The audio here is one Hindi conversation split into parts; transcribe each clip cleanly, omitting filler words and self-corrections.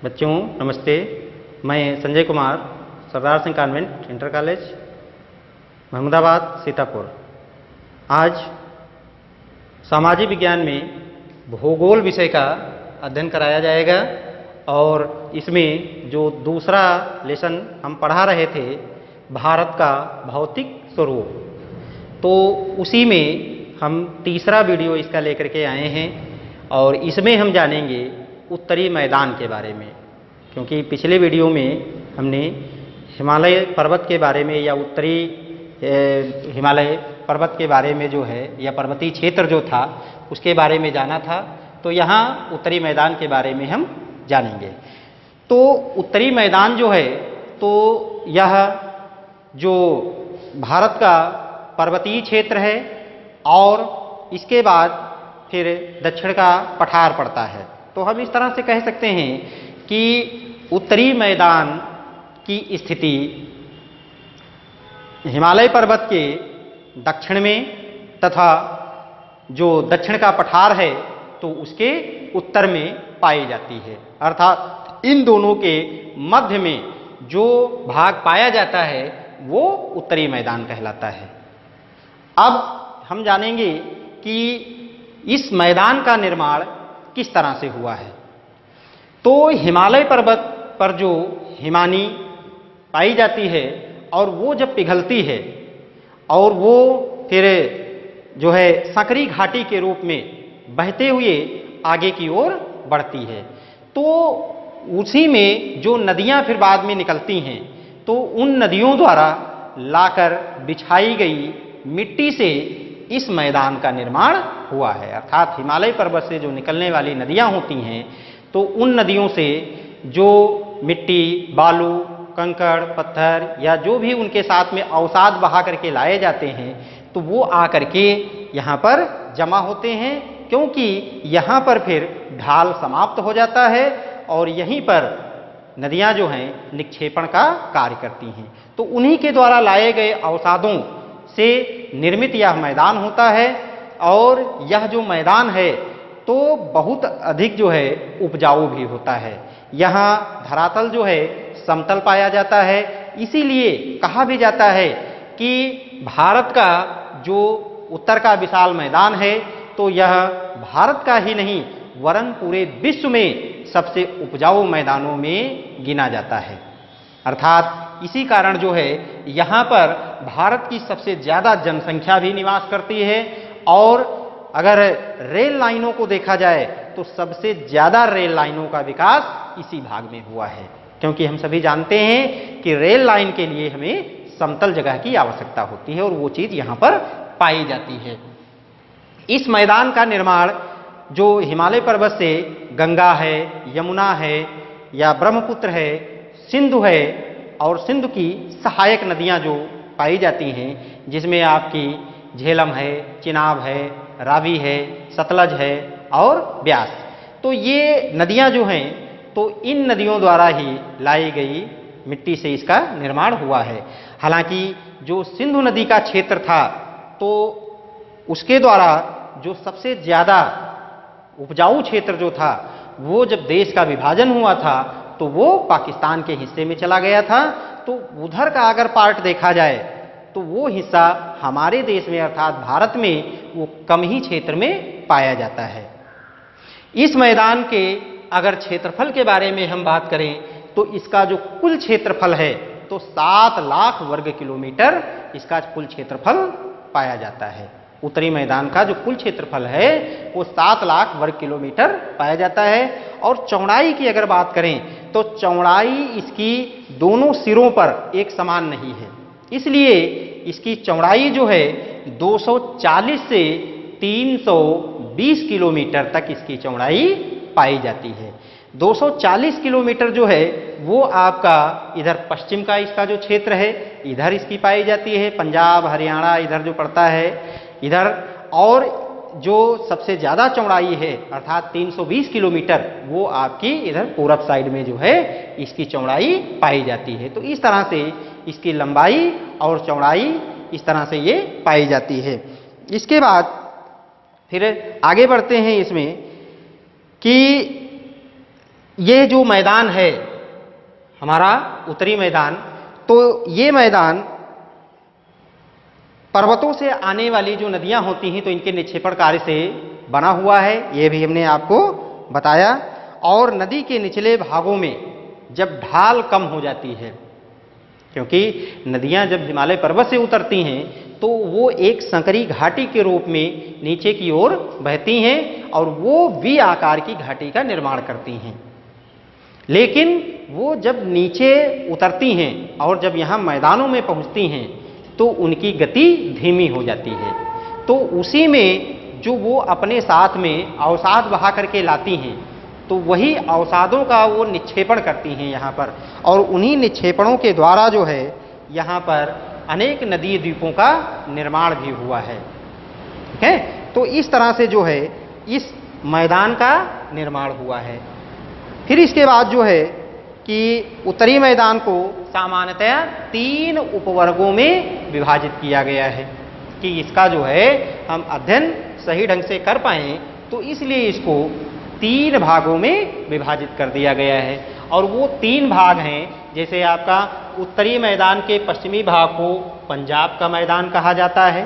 बच्चों नमस्ते। मैं Sanjay Kumar, Sardar Singh convent inter college, Mahmudabad, Sitapur. आज सामाजिक विज्ञान में भूगोल विषय का अध्ययन कराया जाएगा और इसमें जो दूसरा लेसन हम पढ़ा रहे थे, भारत का भौतिक स्वरूप, तो उसी में हम तीसरा वीडियो इसका लेकर के आए हैं और इसमें हम जानेंगे उत्तरी मैदान के बारे में। क्योंकि पिछले वीडियो में हमने हिमालय पर्वत के बारे में या उत्तरी हिमालय पर्वत के बारे में जो है या पर्वतीय क्षेत्र जो था उसके बारे में जाना था, तो यहाँ उत्तरी मैदान के बारे में हम जानेंगे। तो उत्तरी मैदान जो है तो यह जो भारत का पर्वतीय क्षेत्र है और इसके बाद फिर दक्षिण का पठार पड़ता है। तो हम इस तरह से कह सकते हैं कि उत्तरी मैदान की स्थिति हिमालय पर्वत के दक्षिण में तथा जो दक्षिण का पठार है तो उसके उत्तर में पाई जाती है। अर्थात इन दोनों के मध्य में जो भाग पाया जाता है वो उत्तरी मैदान कहलाता है। अब हम जानेंगे कि इस मैदान का निर्माण किस तरह से हुआ है। तो हिमालय पर्वत पर जो हिमानी पाई जाती है और वो जब पिघलती है और वो फिर जो है सकरी घाटी के रूप में बहते हुए आगे की ओर बढ़ती है, तो उसी में जो नदियां फिर बाद में निकलती हैं तो उन नदियों द्वारा लाकर बिछाई गई मिट्टी से इस मैदान का निर्माण हुआ है। अर्थात हिमालय पर्वत से जो निकलने वाली नदियां होती हैं तो उन नदियों से जो मिट्टी, बालू, कंकड़, पत्थर या जो भी उनके साथ में अवसाद बहा करके लाए जाते हैं तो वो आकर के यहाँ पर जमा होते हैं, क्योंकि यहाँ पर फिर ढाल समाप्त हो जाता है और यहीं पर नदियाँ जो हैं निक्षेपण का कार्य करती हैं। तो उन्हीं के द्वारा लाए गए अवसादों से निर्मित यह मैदान होता है और यह जो मैदान है तो बहुत अधिक जो है उपजाऊ भी होता है। यहाँ धरातल जो है समतल पाया जाता है, इसीलिए कहा भी जाता है कि भारत का जो उत्तर का विशाल मैदान है तो यह भारत का ही नहीं वरन पूरे विश्व में सबसे उपजाऊ मैदानों में गिना जाता है। अर्थात इसी कारण जो है यहाँ पर भारत की सबसे ज़्यादा जनसंख्या भी निवास करती है और अगर रेल लाइनों को देखा जाए तो सबसे ज़्यादा रेल लाइनों का विकास इसी भाग में हुआ है, क्योंकि हम सभी जानते हैं कि रेल लाइन के लिए हमें समतल जगह की आवश्यकता होती है और वो चीज़ यहाँ पर पाई जाती है। इस मैदान का निर्माण जो हिमालय पर्वत से गंगा है, यमुना है या ब्रह्मपुत्र है, सिंधु है और सिंधु की सहायक नदियां जो पाई जाती हैं जिसमें आपकी झेलम है, चिनाब है, रावी है, सतलज है और ब्यास, तो ये नदियां जो हैं तो इन नदियों द्वारा ही लाई गई मिट्टी से इसका निर्माण हुआ है। हालांकि जो सिंधु नदी का क्षेत्र था तो उसके द्वारा जो सबसे ज़्यादा उपजाऊ क्षेत्र जो था वो जब देश का विभाजन हुआ था तो वो पाकिस्तान के हिस्से में चला गया था। तो उधर का अगर पार्ट देखा जाए तो वो हिस्सा हमारे देश में अर्थात भारत में वो कम ही क्षेत्र में पाया जाता है। इस मैदान के अगर क्षेत्रफल के बारे में हम बात करें तो इसका जो कुल क्षेत्रफल है तो 7 लाख वर्ग किलोमीटर इसका कुल क्षेत्रफल पाया जाता है। उत्तरी मैदान का जो कुल क्षेत्रफल है वो 7 लाख वर्ग किलोमीटर पाया जाता है। और चौड़ाई की अगर बात करें तो चौड़ाई इसकी दोनों सिरों पर एक समान नहीं है, इसलिए इसकी चौड़ाई जो है 240 से 320 किलोमीटर तक इसकी चौड़ाई पाई जाती है। 240 किलोमीटर जो है वो आपका इधर पश्चिम का इसका जो क्षेत्र है इधर इसकी पाई जाती है, पंजाब, हरियाणा इधर जो पड़ता है इधर, और जो सबसे ज़्यादा चौड़ाई है अर्थात 320 किलोमीटर वो आपकी इधर पूरब साइड में जो है इसकी चौड़ाई पाई जाती है। तो इस तरह से इसकी लंबाई और चौड़ाई इस तरह से ये पाई जाती है। इसके बाद फिर आगे बढ़ते हैं इसमें कि ये जो मैदान है हमारा उत्तरी मैदान, तो ये मैदान पर्वतों से आने वाली जो नदियां होती हैं तो इनके निक्षेपण कार्य से बना हुआ है, ये भी हमने आपको बताया। और नदी के निचले भागों में जब ढाल कम हो जाती है, क्योंकि नदियां जब हिमालय पर्वत से उतरती हैं तो वो एक संकरी घाटी के रूप में नीचे की ओर बहती हैं और वो वी आकार की घाटी का निर्माण करती हैं। लेकिन वो जब नीचे उतरती हैं और जब यहाँ मैदानों में पहुँचती हैं तो उनकी गति धीमी हो जाती है। तो उसी में जो वो अपने साथ में अवसाद बहा करके लाती हैं, तो वही अवसादों का वो निक्षेपण करती हैं यहाँ पर, और उन्हीं निक्षेपणों के द्वारा जो है यहाँ पर अनेक नदी द्वीपों का निर्माण भी हुआ है। ठीक है, तो इस तरह से जो है इस मैदान का निर्माण हुआ है। फिर इसके बाद जो है कि उत्तरी मैदान को सामान्यतया 3 उपवर्गों में विभाजित किया गया है कि इसका जो है हम अध्ययन सही ढंग से कर पाएं, तो इसलिए इसको 3 भागों में विभाजित कर दिया गया है। और वो 3 भाग हैं, जैसे आपका उत्तरी मैदान के पश्चिमी भाग को पंजाब का मैदान कहा जाता है।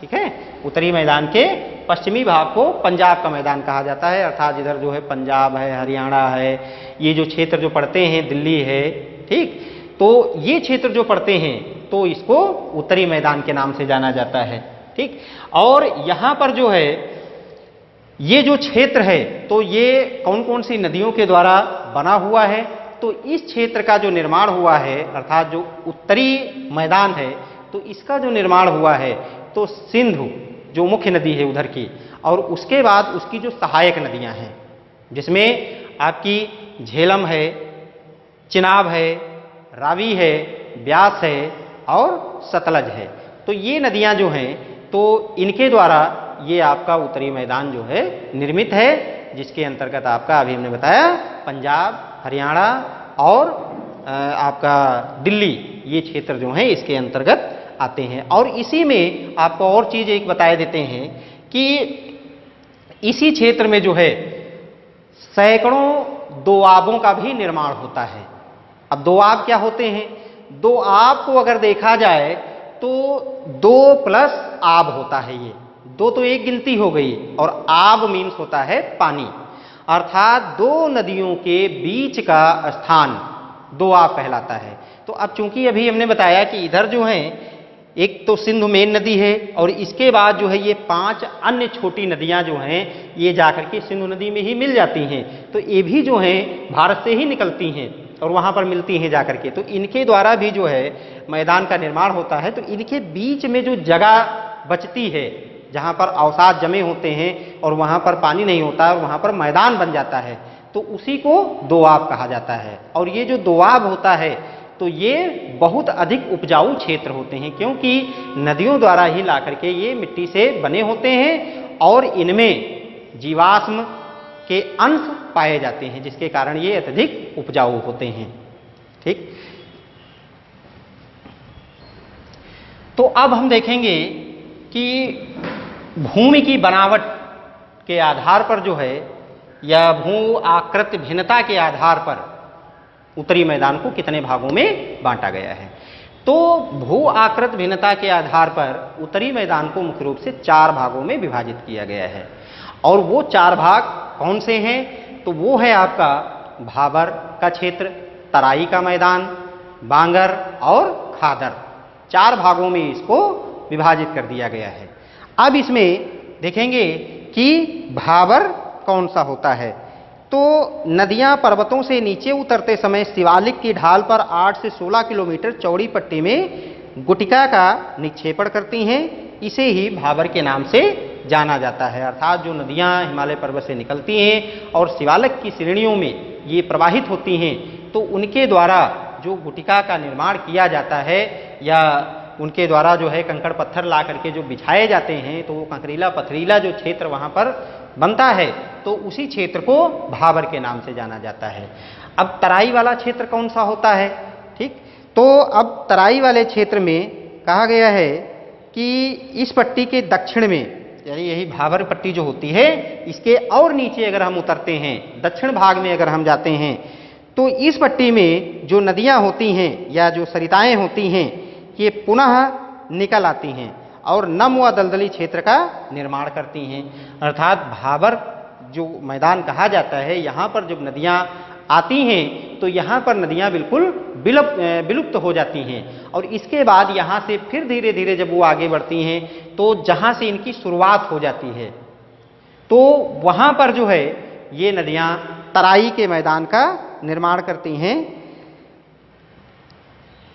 ठीक है, उत्तरी मैदान के पश्चिमी भाग को पंजाब का मैदान कहा जाता है, अर्थात इधर जो है पंजाब है, हरियाणा है, ये जो क्षेत्र जो पड़ते हैं, दिल्ली है, ठीक, तो ये क्षेत्र जो पड़ते हैं तो इसको उत्तरी मैदान के नाम से जाना जाता है। ठीक, और यहाँ पर जो है ये जो क्षेत्र है तो ये कौन कौन सी नदियों के द्वारा बना हुआ है, तो इस क्षेत्र का जो निर्माण हुआ है, अर्थात जो उत्तरी मैदान है तो इसका जो निर्माण हुआ है तो सिंधु जो मुख्य नदी है उधर की, और उसके बाद उसकी जो सहायक नदियां हैं, जिसमें आपकी झेलम है, चिनाब है, रावी है, ब्यास है और सतलज है। तो ये नदियां जो हैं तो इनके द्वारा ये आपका उत्तरी मैदान जो है निर्मित है, जिसके अंतर्गत आपका अभी हमने बताया पंजाब, हरियाणा और आपका दिल्ली, ये क्षेत्र जो हैं इसके अंतर्गत आते हैं। और इसी में आपको और चीज एक बताए देते हैं कि इसी क्षेत्र में जो है सैकड़ों दोआबों का भी निर्माण होता है। अब दोआब क्या होते हैं? दोआब को अगर देखा जाए तो 2 प्लस आब होता है। ये 2 तो एक गिनती हो गई, और आब मीन्स होता है पानी, अर्थात 2 नदियों के बीच का स्थान दोआब कहलाता है। तो अब चूंकि अभी हमने बताया कि इधर जो है एक तो सिंधु मेन नदी है, और इसके बाद जो है ये 5 अन्य छोटी नदियां जो हैं ये जाकर के सिंधु नदी में ही मिल जाती हैं। तो ये भी जो हैं भारत से ही निकलती हैं और वहां पर मिलती हैं जाकर के, तो इनके द्वारा भी जो है मैदान का निर्माण होता है। तो इनके बीच में जो जगह बचती है जहां पर अवसाद जमे होते हैं और वहां पर पानी नहीं होता और वहां पर मैदान बन जाता है, तो उसी को दोआब कहा जाता है। और ये जो दोआब होता है तो ये बहुत अधिक उपजाऊ क्षेत्र होते हैं, क्योंकि नदियों द्वारा ही ला करके ये मिट्टी से बने होते हैं और इनमें जीवाश्म के अंश पाए जाते हैं, जिसके कारण ये अत्यधिक उपजाऊ होते हैं। ठीक, तो अब हम देखेंगे कि भूमि की बनावट के आधार पर जो है या भू आकृति भिन्नता के आधार पर उत्तरी मैदान को कितने भागों में बांटा गया है। तो भू आकृति भिन्नता के आधार पर उत्तरी मैदान को मुख्य रूप से 4 भागों में विभाजित किया गया है। और वो 4 भाग कौन से हैं? तो वो है आपका भाबर का क्षेत्र, तराई का मैदान, बांगर और खादर। 4 भागों में इसको विभाजित कर दिया गया है। अब इसमें देखेंगे कि भाबर कौन सा होता है। तो नदियां पर्वतों से नीचे उतरते समय शिवालिक की ढाल पर 8 से 16 किलोमीटर चौड़ी पट्टी में गुटिका का निक्षेपण करती हैं। इसे ही भाबर के नाम से जाना जाता है। अर्थात जो नदियां हिमालय पर्वत से निकलती हैं और शिवालिक की श्रेणियों में ये प्रवाहित होती हैं, तो उनके द्वारा जो गुटिका का निर्माण किया जाता है या उनके द्वारा जो है कंकड़ पत्थर ला करके जो बिछाए जाते हैं, तो वो कंकरीला पथरीला जो क्षेत्र वहाँ पर बनता है, तो उसी क्षेत्र को भाबर के नाम से जाना जाता है। अब तराई वाला क्षेत्र कौन सा होता है? ठीक, तो अब तराई वाले क्षेत्र में कहा गया है कि इस पट्टी के दक्षिण में यानी यही भाबर पट्टी जो होती है, इसके और नीचे अगर हम उतरते हैं, दक्षिण भाग में अगर हम जाते हैं, तो इस पट्टी में जो नदियां होती हैं या जो सरिताएं होती हैं, ये पुनः निकल आती हैं और नम व दलदली क्षेत्र का निर्माण करती हैं। अर्थात भाबर जो मैदान कहा जाता है, यहाँ पर जब नदियाँ आती हैं तो यहाँ पर नदियाँ बिल्कुल विलुप्त हो जाती हैं और इसके बाद यहाँ से फिर धीरे धीरे जब वो आगे बढ़ती हैं तो जहाँ से इनकी शुरुआत हो जाती है, तो वहाँ पर जो है ये नदियाँ तराई के मैदान का निर्माण करती हैं।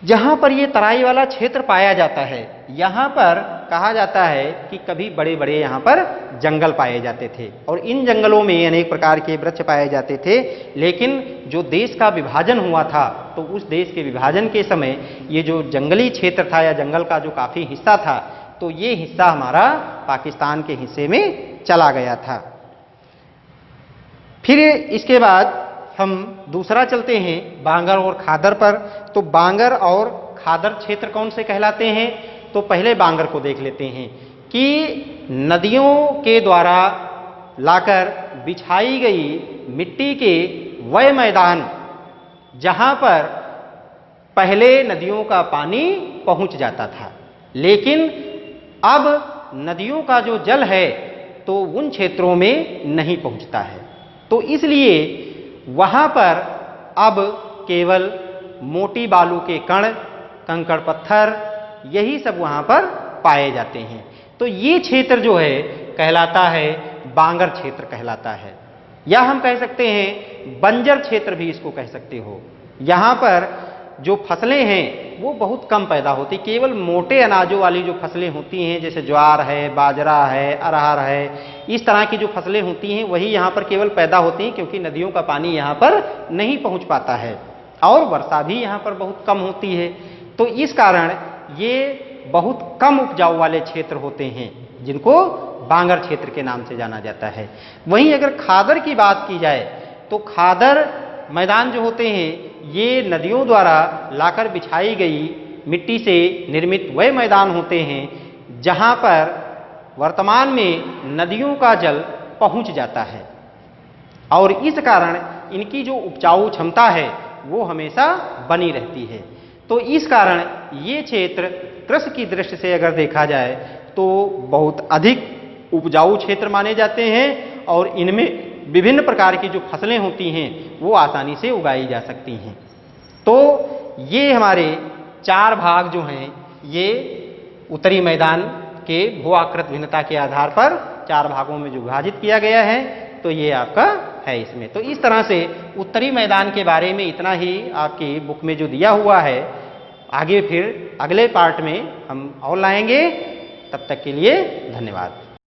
जहाँ पर ये तराई वाला क्षेत्र पाया जाता है, यहाँ पर कहा जाता है कि कभी बड़े बड़े यहाँ पर जंगल पाए जाते थे और इन जंगलों में अनेक प्रकार के वृक्ष पाए जाते थे। लेकिन जो देश का विभाजन हुआ था, तो उस देश के विभाजन के समय ये जो जंगली क्षेत्र था या जंगल का जो काफ़ी हिस्सा था, तो ये हिस्सा हमारा पाकिस्तान के हिस्से में चला गया था। फिर इसके बाद हम दूसरा चलते हैं बांगर और खादर पर। तो बांगर और खादर क्षेत्र कौन से कहलाते हैं? तो पहले बांगर को देख लेते हैं कि नदियों के द्वारा लाकर बिछाई गई मिट्टी के वह मैदान जहां पर पहले नदियों का पानी पहुंच जाता था, लेकिन अब नदियों का जो जल है तो उन क्षेत्रों में नहीं पहुंचता है। तो इसलिए वहां पर अब केवल मोटी बालू के कण, कंकड़ पत्थर, यही सब वहां पर पाए जाते हैं। तो ये क्षेत्र जो है कहलाता है बांगर क्षेत्र कहलाता है, या हम कह सकते हैं बंजर क्षेत्र भी इसको कह सकते हो। यहाँ पर जो फसलें हैं वो बहुत कम पैदा होती, केवल मोटे अनाजों वाली जो फसलें होती हैं जैसे ज्वार है, बाजरा है, अरहर है, इस तरह की जो फसलें होती हैं वही यहाँ पर केवल पैदा होती हैं, क्योंकि नदियों का पानी यहाँ पर नहीं पहुँच पाता है और वर्षा भी यहाँ पर बहुत कम होती है। तो इस कारण ये बहुत कम उपजाऊ वाले क्षेत्र होते हैं जिनको बांगर क्षेत्र के नाम से जाना जाता है। वहीं अगर खादर की बात की जाए तो खादर मैदान जो होते हैं ये नदियों द्वारा लाकर बिछाई गई मिट्टी से निर्मित वह मैदान होते हैं जहाँ पर वर्तमान में नदियों का जल पहुँच जाता है और इस कारण इनकी जो उपजाऊ क्षमता है वो हमेशा बनी रहती है। तो इस कारण ये क्षेत्र कृषि की दृष्टि से अगर देखा जाए तो बहुत अधिक उपजाऊ क्षेत्र माने जाते हैं और इनमें विभिन्न प्रकार की जो फसलें होती हैं वो आसानी से उगाई जा सकती हैं। तो ये हमारे 4 भाग जो हैं ये उत्तरी मैदान के भू आकृत भिन्नता के आधार पर 4 भागों में जो विभाजित किया गया है, तो ये आपका है इसमें। तो इस तरह से उत्तरी मैदान के बारे में इतना ही आपकी बुक में जो दिया हुआ है। आगे फिर अगले पार्ट में हम और लाएंगे। तब तक के लिए धन्यवाद।